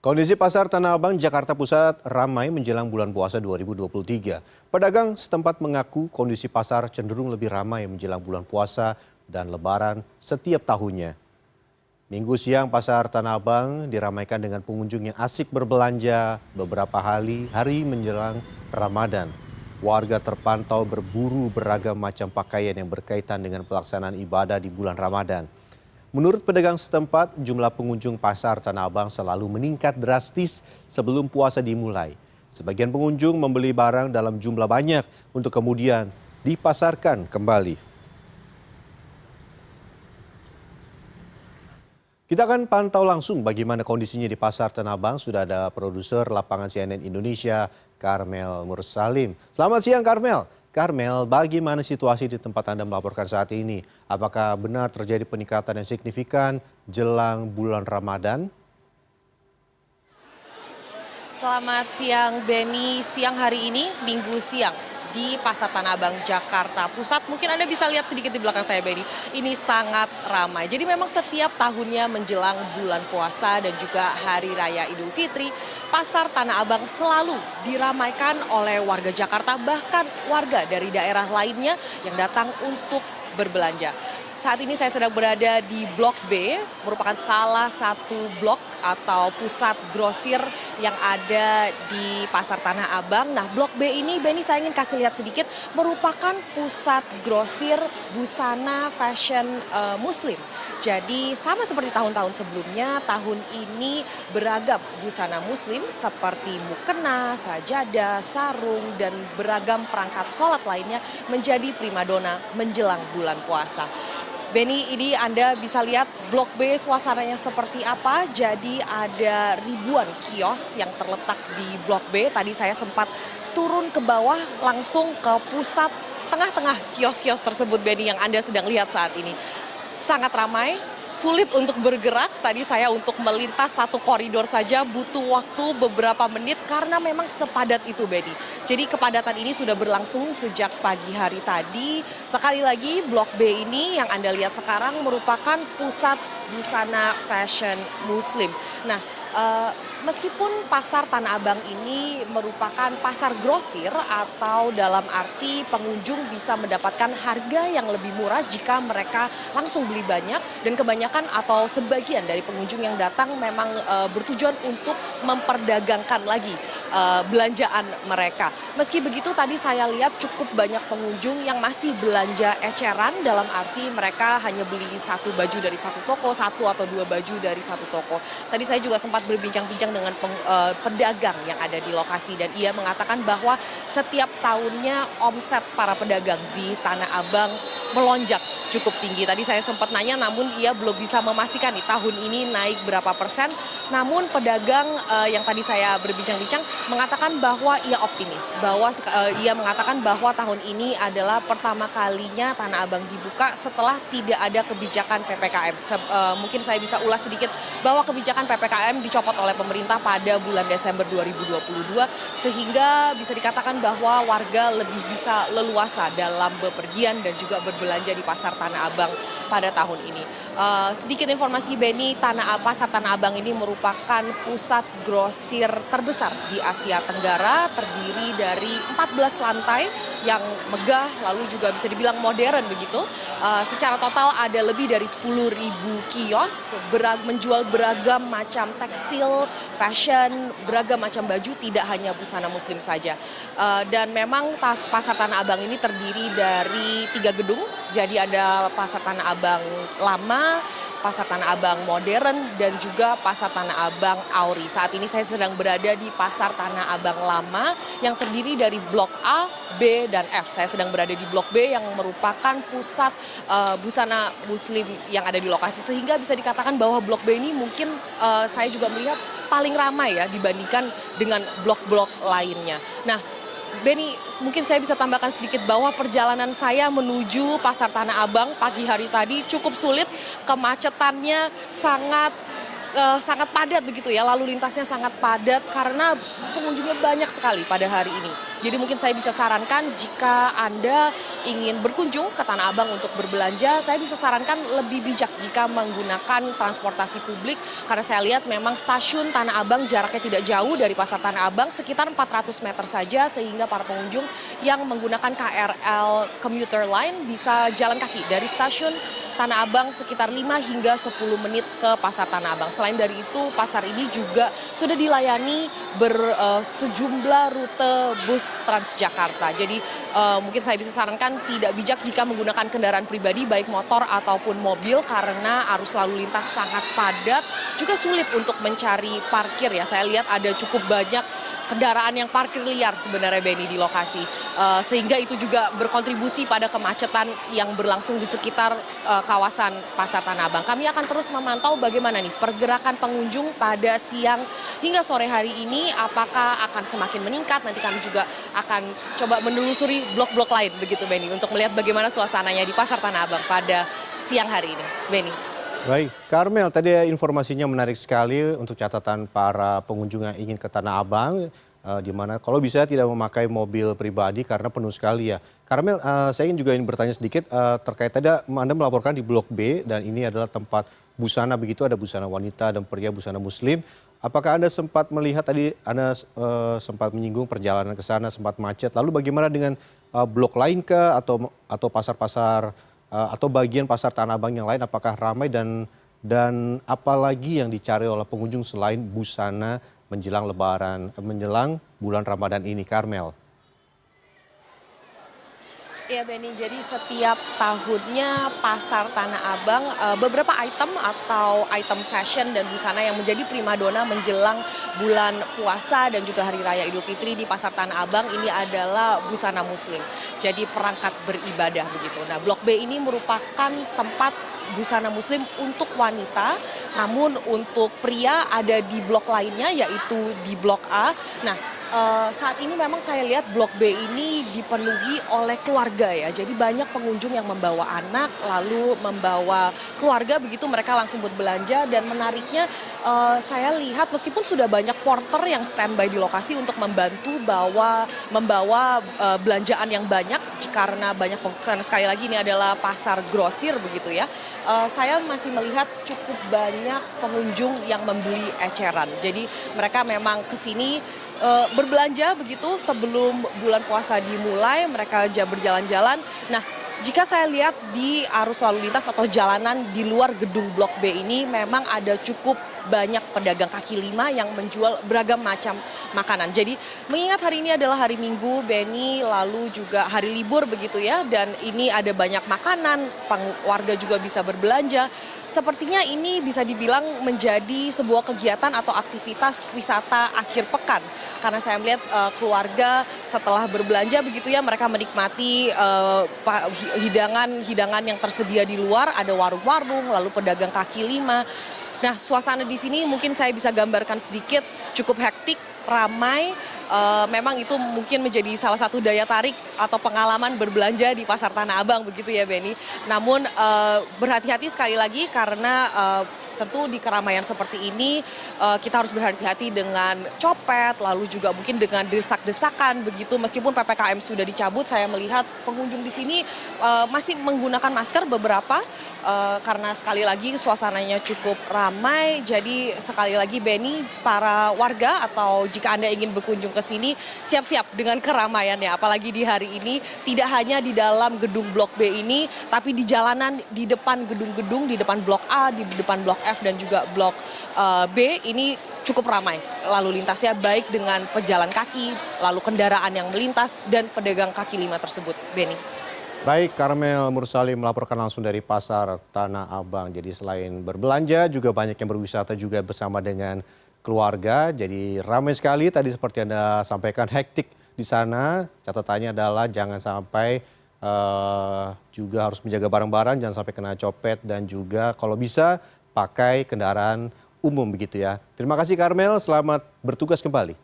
Kondisi pasar Tanah Abang, Jakarta Pusat ramai menjelang bulan puasa 2023. Pedagang setempat mengaku kondisi pasar cenderung lebih ramai menjelang bulan puasa dan lebaran setiap tahunnya. Minggu siang pasar Tanah Abang diramaikan dengan pengunjung yang asik berbelanja beberapa hari menjelang Ramadan. Warga terpantau berburu beragam macam pakaian yang berkaitan dengan pelaksanaan ibadah di bulan Ramadan. Menurut pedagang setempat, jumlah pengunjung pasar Tanah Abang selalu meningkat drastis sebelum puasa dimulai. Sebagian pengunjung membeli barang dalam jumlah banyak untuk kemudian dipasarkan kembali. Kita akan pantau langsung bagaimana kondisinya di pasar Tanah Abang. Sudah ada produser lapangan CNN Indonesia, Karmel Mursalim. Selamat siang, Karmel. Karmel, bagaimana situasi di tempat Anda melaporkan saat ini? Apakah benar terjadi peningkatan yang signifikan jelang bulan Ramadan? Selamat siang, Benny. Siang hari ini, Minggu siang, di Pasar Tanah Abang, Jakarta Pusat. Mungkin Anda bisa lihat sedikit di belakang saya, Benny. Ini sangat ramai. Jadi memang setiap tahunnya menjelang bulan puasa dan juga Hari Raya Idul Fitri, Pasar Tanah Abang selalu diramaikan oleh warga Jakarta, bahkan warga dari daerah lainnya yang datang untuk berbelanja. Saat ini saya sedang berada di Blok B, merupakan salah satu blok atau pusat grosir yang ada di Pasar Tanah Abang. Nah, Blok B ini, Benny, saya ingin kasih lihat sedikit, merupakan pusat grosir busana fashion Muslim. Jadi sama seperti tahun-tahun sebelumnya, tahun ini beragam busana Muslim seperti mukena, sajadah, sarung, dan beragam perangkat sholat lainnya menjadi primadona menjelang bulan puasa. Benny, ini Anda bisa lihat Blok B suasananya seperti apa. Jadi ada ribuan kios yang terletak di Blok B. Tadi saya sempat turun ke bawah langsung ke pusat tengah-tengah kios-kios tersebut, Benny, yang Anda sedang lihat saat ini. Sangat ramai, sulit untuk bergerak. Tadi saya untuk melintas satu koridor saja butuh waktu beberapa menit karena memang sepadat itu, Benny. Jadi kepadatan ini sudah berlangsung sejak pagi hari tadi. Sekali lagi, Blok B ini yang Anda lihat sekarang merupakan pusat busana fashion Muslim. Nah, meskipun pasar Tanah Abang ini merupakan pasar grosir atau dalam arti pengunjung bisa mendapatkan harga yang lebih murah jika mereka langsung beli banyak, dan kebanyakan atau sebagian dari pengunjung yang datang memang bertujuan untuk memperdagangkan lagi belanjaan mereka. Meski begitu tadi saya lihat cukup banyak pengunjung yang masih belanja eceran, dalam arti mereka hanya beli satu baju dari satu toko, satu atau dua baju dari satu toko. Tadi saya juga sempat berbincang-bincang dengan pedagang yang ada di lokasi, dan ia mengatakan bahwa setiap tahunnya omset para pedagang di Tanah Abang melonjak cukup tinggi. Tadi saya sempat nanya, namun ia belum bisa memastikan nih tahun ini naik berapa persen. Namun pedagang yang tadi saya berbincang-bincang mengatakan bahwa ia optimis, bahwa ia mengatakan bahwa tahun ini adalah pertama kalinya Tanah Abang dibuka setelah tidak ada kebijakan PPKM. Mungkin saya bisa ulas sedikit bahwa kebijakan PPKM dicopot oleh pemerintah pada bulan Desember 2022, sehingga bisa dikatakan bahwa warga lebih bisa leluasa dalam bepergian dan juga berbelanja di pasar Tanah Abang pada tahun ini. Sedikit informasi, Benny, pasar Tanah Abang ini merupakan pusat grosir terbesar di Asia Tenggara, terdiri dari 14 lantai yang megah, lalu juga bisa dibilang modern begitu. Secara total ada lebih dari 10.000 kios, menjual beragam macam tekstil, fashion, beragam macam baju, tidak hanya busana Muslim saja. Dan memang pasar Tanah Abang ini terdiri dari 3 gedung. Jadi ada Pasar Tanah Abang Lama, Pasar Tanah Abang Modern, dan juga Pasar Tanah Abang Auri. Saat ini saya sedang berada di Pasar Tanah Abang Lama yang terdiri dari Blok A, B, dan F. Saya sedang berada di Blok B yang merupakan pusat busana Muslim yang ada di lokasi. Sehingga bisa dikatakan bahwa Blok B ini mungkin saya juga melihat paling ramai ya dibandingkan dengan blok-blok lainnya. Nah, Benny, mungkin saya bisa tambahkan sedikit bahwa perjalanan saya menuju Pasar Tanah Abang pagi hari tadi cukup sulit, kemacetannya sangat padat begitu ya, lalu lintasnya sangat padat karena pengunjungnya banyak sekali pada hari ini. Jadi mungkin saya bisa sarankan jika Anda ingin berkunjung ke Tanah Abang untuk berbelanja, saya bisa sarankan lebih bijak jika menggunakan transportasi publik. Karena saya lihat memang stasiun Tanah Abang jaraknya tidak jauh dari Pasar Tanah Abang, sekitar 400 meter saja, sehingga para pengunjung yang menggunakan KRL Commuter Line bisa jalan kaki dari stasiun Tanah Abang sekitar 5 hingga 10 menit ke Pasar Tanah Abang. Selain dari itu, pasar ini juga sudah dilayani sejumlah rute bus Transjakarta. Jadi mungkin saya bisa sarankan tidak bijak jika menggunakan kendaraan pribadi baik motor ataupun mobil karena arus lalu lintas sangat padat, juga sulit untuk mencari parkir ya. Saya lihat ada cukup banyak kendaraan yang parkir liar sebenarnya Benny di lokasi, sehingga itu juga berkontribusi pada kemacetan yang berlangsung di sekitar kawasan Pasar Tanah Abang. Kami akan terus memantau bagaimana nih pergerakan pengunjung pada siang hingga sore hari ini, apakah akan semakin meningkat. Nanti kami juga akan coba menelusuri blok-blok lain begitu Benny, untuk melihat bagaimana suasananya di Pasar Tanah Abang pada siang hari ini. Benny. Baik, Karmel, tadi informasinya menarik sekali untuk catatan para pengunjung yang ingin ke Tanah Abang, di mana kalau bisa tidak memakai mobil pribadi karena penuh sekali ya. Karmel, saya ingin juga bertanya sedikit terkait tadi Anda melaporkan di Blok B dan ini adalah tempat busana begitu, ada busana wanita dan pria, busana muslim. Apakah Anda sempat melihat tadi Anda sempat menyinggung perjalanan ke sana sempat macet. Lalu bagaimana dengan blok lain kah atau pasar-pasar atau bagian Pasar Tanah Abang yang lain, apakah ramai dan apa lagi yang dicari oleh pengunjung selain busana menjelang menjelang bulan Ramadan ini, Karmel? Ya Benny, jadi setiap tahunnya Pasar Tanah Abang beberapa item atau item fashion dan busana yang menjadi primadona menjelang bulan puasa dan juga Hari Raya Idul Fitri di Pasar Tanah Abang ini adalah busana muslim. Jadi perangkat beribadah begitu. Nah, Blok B ini merupakan tempat busana muslim untuk wanita, namun untuk pria ada di blok lainnya yaitu di Blok A. Nah, saat ini memang saya lihat Blok B ini dipenuhi oleh keluarga ya. Jadi banyak pengunjung yang membawa anak, lalu membawa keluarga begitu, mereka langsung berbelanja. Dan menariknya saya lihat meskipun sudah banyak porter yang standby di lokasi untuk membantu membawa belanjaan yang banyak, karena sekali lagi ini adalah pasar grosir begitu ya. Saya masih melihat cukup banyak pengunjung yang membeli eceran. Jadi mereka memang ke sini berbelanja begitu sebelum bulan puasa dimulai, mereka berjalan-jalan. Nah, jika saya lihat di arus lalu lintas atau jalanan di luar gedung Blok B ini memang ada cukup banyak pedagang kaki lima yang menjual beragam macam makanan. Jadi mengingat hari ini adalah hari Minggu, Benny, lalu juga hari libur begitu ya, dan ini ada banyak makanan, warga juga bisa berbelanja. Sepertinya ini bisa dibilang menjadi sebuah kegiatan atau aktivitas wisata akhir pekan. Karena saya melihat keluarga setelah berbelanja begitu ya, mereka menikmati hidangan yang tersedia di luar, ada warung-warung, lalu pedagang kaki lima. Nah, suasana di sini mungkin saya bisa gambarkan sedikit, cukup hektik, ramai. Memang itu mungkin menjadi salah satu daya tarik atau pengalaman berbelanja di Pasar Tanah Abang begitu ya Benny. Namun berhati-hati sekali lagi karena tentu di keramaian seperti ini kita harus berhati-hati dengan copet, lalu juga mungkin dengan desak-desakan begitu. Meskipun PPKM sudah dicabut, saya melihat pengunjung di sini masih menggunakan masker beberapa karena sekali lagi suasananya cukup ramai. Jadi sekali lagi Benny, para warga atau jika Anda ingin berkunjung ke sini, siap-siap dengan keramaiannya. Apalagi di hari ini tidak hanya di dalam gedung Blok B ini, tapi di jalanan di depan gedung-gedung, di depan Blok A, di depan Blok F dan juga Blok B ini cukup ramai lalu lintasnya, baik dengan pejalan kaki, lalu kendaraan yang melintas dan pedagang kaki lima tersebut. Benny. Baik, Karmel Mursalim melaporkan langsung dari Pasar Tanah Abang. Jadi selain berbelanja juga banyak yang berwisata juga bersama dengan keluarga. Jadi ramai sekali tadi seperti Anda sampaikan, hektik di sana. Catatannya adalah jangan sampai juga harus menjaga barang-barang, jangan sampai kena copet dan juga kalau bisa pakai kendaraan umum begitu ya. Terima kasih Karmel, selamat bertugas kembali.